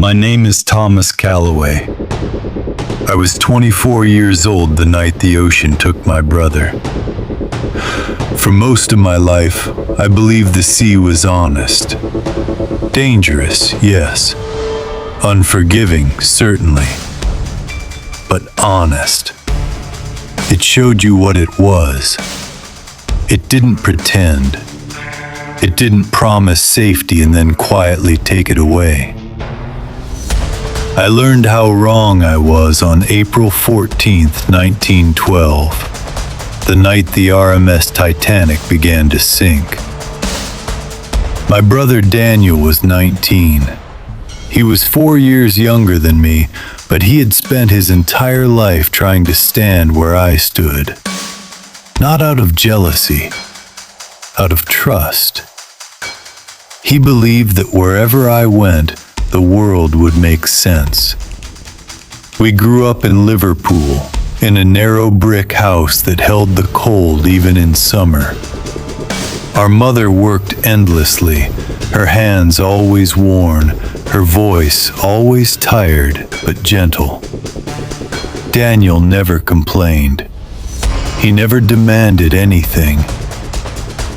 My name is Thomas Calloway. I was 24 years old the night the ocean took my brother. For most of my life, I believed the sea was honest. Dangerous, yes. Unforgiving, certainly. But honest. It showed you what it was. It didn't pretend. It didn't promise safety and then quietly take it away. I learned how wrong I was on April 14th, 1912, the night the RMS Titanic began to sink. My brother Daniel was 19. He was 4 years younger than me, but he had spent his entire life trying to stand where I stood. Not out of jealousy, out of trust. He believed that wherever I went, the world would make sense. We grew up in Liverpool, in a narrow brick house that held the cold even in summer. Our mother worked endlessly, her hands always worn, her voice always tired but gentle. Daniel never complained. He never demanded anything.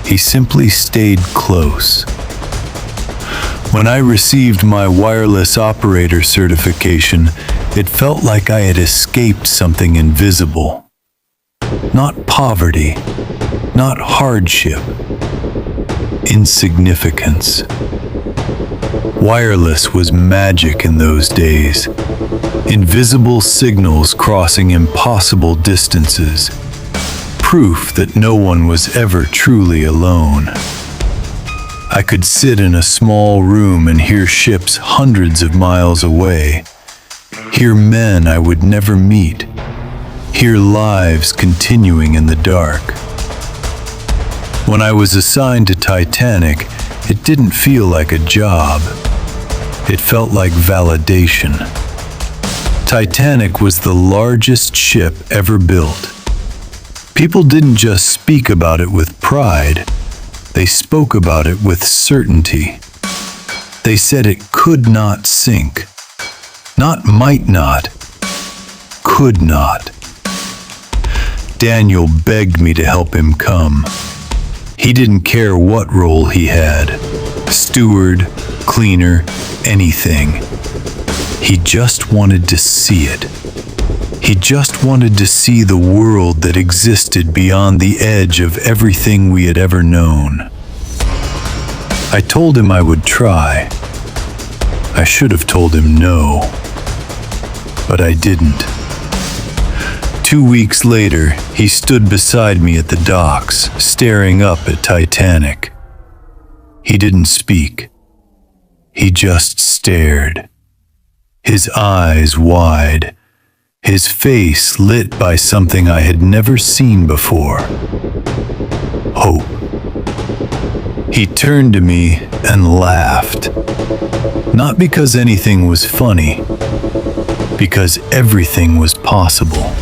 He simply stayed close. When I received my wireless operator certification, it felt like I had escaped something invisible. Not poverty, not hardship, insignificance. Wireless was magic in those days. Invisible signals crossing impossible distances. Proof that no one was ever truly alone. I could sit in a small room and hear ships hundreds of miles away, hear men I would never meet, hear lives continuing in the dark. When I was assigned to Titanic, it didn't feel like a job. It felt like validation. Titanic was the largest ship ever built. People didn't just speak about it with pride. They spoke about it with certainty. They said it could not sink. Not might not. Could not. Daniel begged me to help him come. He didn't care what role he had. Steward, cleaner, anything. He just wanted to see it. He just wanted to see the world that existed beyond the edge of everything we had ever known. I told him I would try. I should have told him no, but I didn't. 2 weeks later, he stood beside me at the docks, staring up at Titanic. He didn't speak. He just stared. His eyes wide. His face lit by something I had never seen before. Hope. He turned to me and laughed. Not because anything was funny, because everything was possible.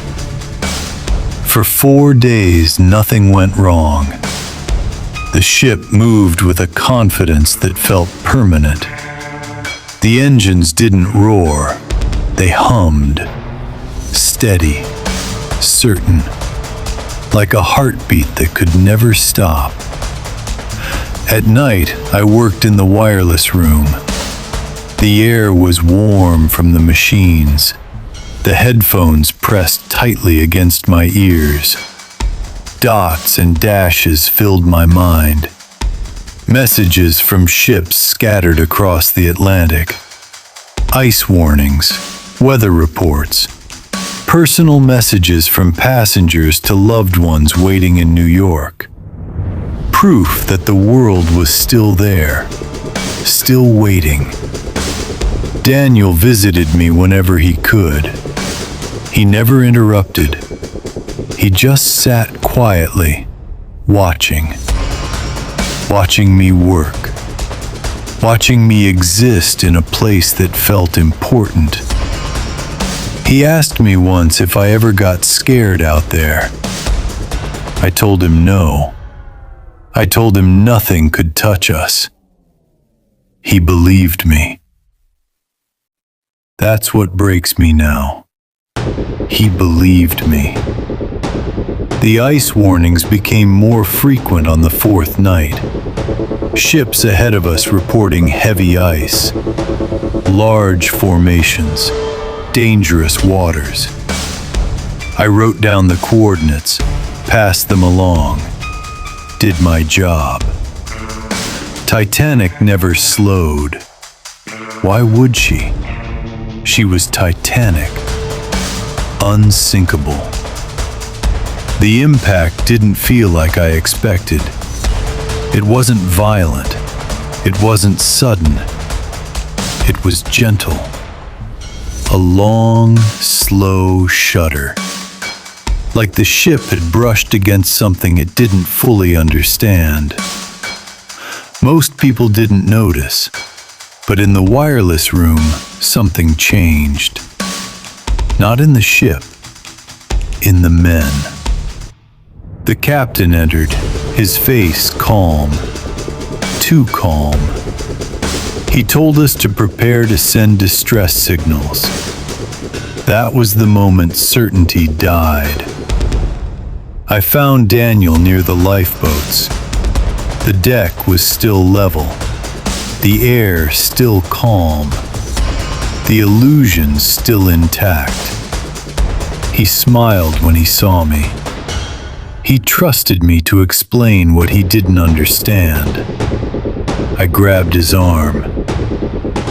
For 4 days, nothing went wrong. The ship moved with a confidence that felt permanent. The engines didn't roar, they hummed. Steady, certain, like a heartbeat that could never stop. At night, I worked in the wireless room. The air was warm from the machines, the headphones pressed tightly against my ears. Dots and dashes filled my mind. Messages from ships scattered across the Atlantic. Ice warnings, weather reports, personal messages from passengers to loved ones waiting in New York. Proof that the world was still there, still waiting. Daniel visited me whenever he could. He never interrupted. He just sat quietly, watching me work, watching me exist in a place that felt important. He asked me once if I ever got scared out there. I told him no. I told him nothing could touch us. He believed me. That's what breaks me now. He believed me. The ice warnings became more frequent on the fourth night. Ships ahead of us reporting heavy ice, large formations, dangerous waters. I wrote down the coordinates, passed them along, did my job. Titanic never slowed. Why would she? She was Titanic, unsinkable. The impact didn't feel like I expected. It wasn't violent. It wasn't sudden. It was gentle. A long, slow shudder. Like the ship had brushed against something it didn't fully understand. Most people didn't notice, but in the wireless room, something changed. Not in the ship, in the men. The captain entered, his face calm, too calm. He told us to prepare to send distress signals. That was the moment certainty died. I found Daniel near the lifeboats. The deck was still level, the air still calm, the illusion still intact. He smiled when he saw me. He trusted me to explain what he didn't understand. I grabbed his arm.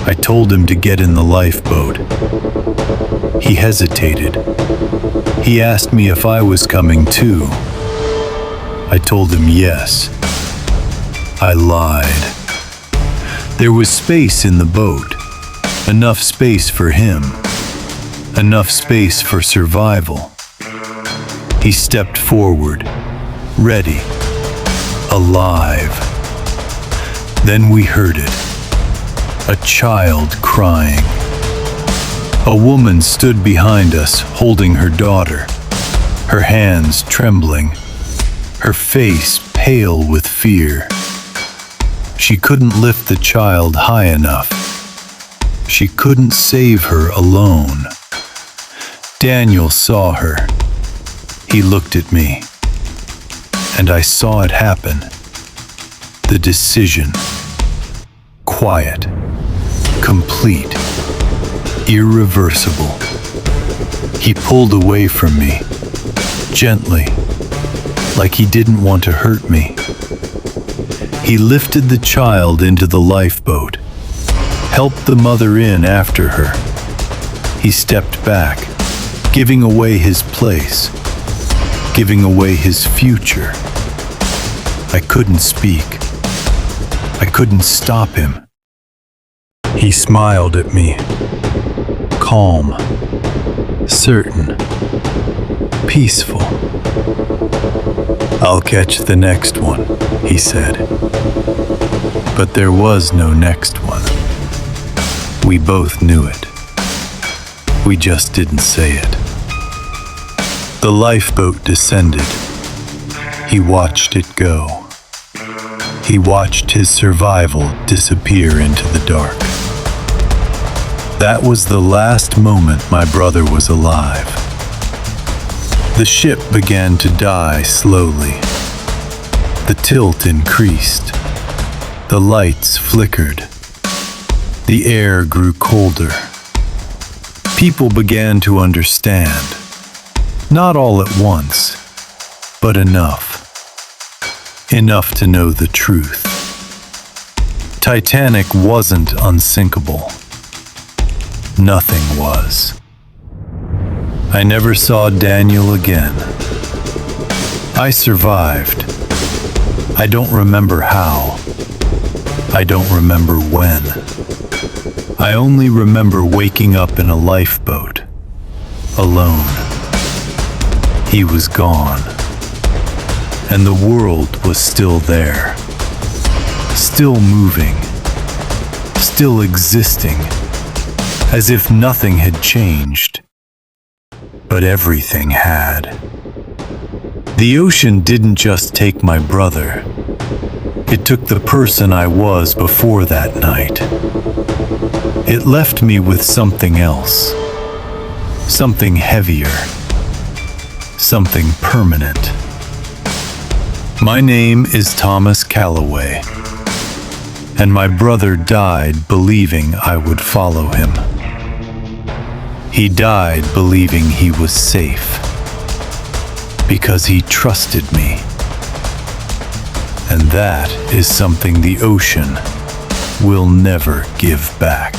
I told him to get in the lifeboat. He hesitated. He asked me if I was coming too. I told him yes. I lied. There was space in the boat, enough space for him, enough space for survival. He stepped forward, ready, alive. Then we heard it, a child crying. A woman stood behind us, holding her daughter, her hands trembling, her face pale with fear. She couldn't lift the child high enough. She couldn't save her alone. Daniel saw her. He looked at me, and I saw it happen. The decision. Quiet. Complete. Irreversible. He pulled away from me, gently, like he didn't want to hurt me. He lifted the child into the lifeboat, helped the mother in after her. He stepped back, giving away his place, giving away his future. I couldn't speak. I couldn't stop him. He smiled at me, calm, certain, peaceful. "I'll catch the next one," he said. But there was no next one. We both knew it. We just didn't say it. The lifeboat descended. He watched it go. He watched his survival disappear into the dark. That was the last moment my brother was alive. The ship began to die slowly. The tilt increased. The lights flickered. The air grew colder. People began to understand. Not all at once, but enough. Enough to know the truth. Titanic wasn't unsinkable. Nothing was. I never saw Daniel again. I survived. I don't remember how. I don't remember when. I only remember waking up in a lifeboat, alone. He was gone. And the world was still there. Still moving. Still existing. As if nothing had changed. But everything had. The ocean didn't just take my brother. It took the person I was before that night. It left me with something else, something heavier, something permanent. My name is Thomas Calloway, and my brother died believing I would follow him. He died believing he was safe, because he trusted me. And that is something the ocean will never give back.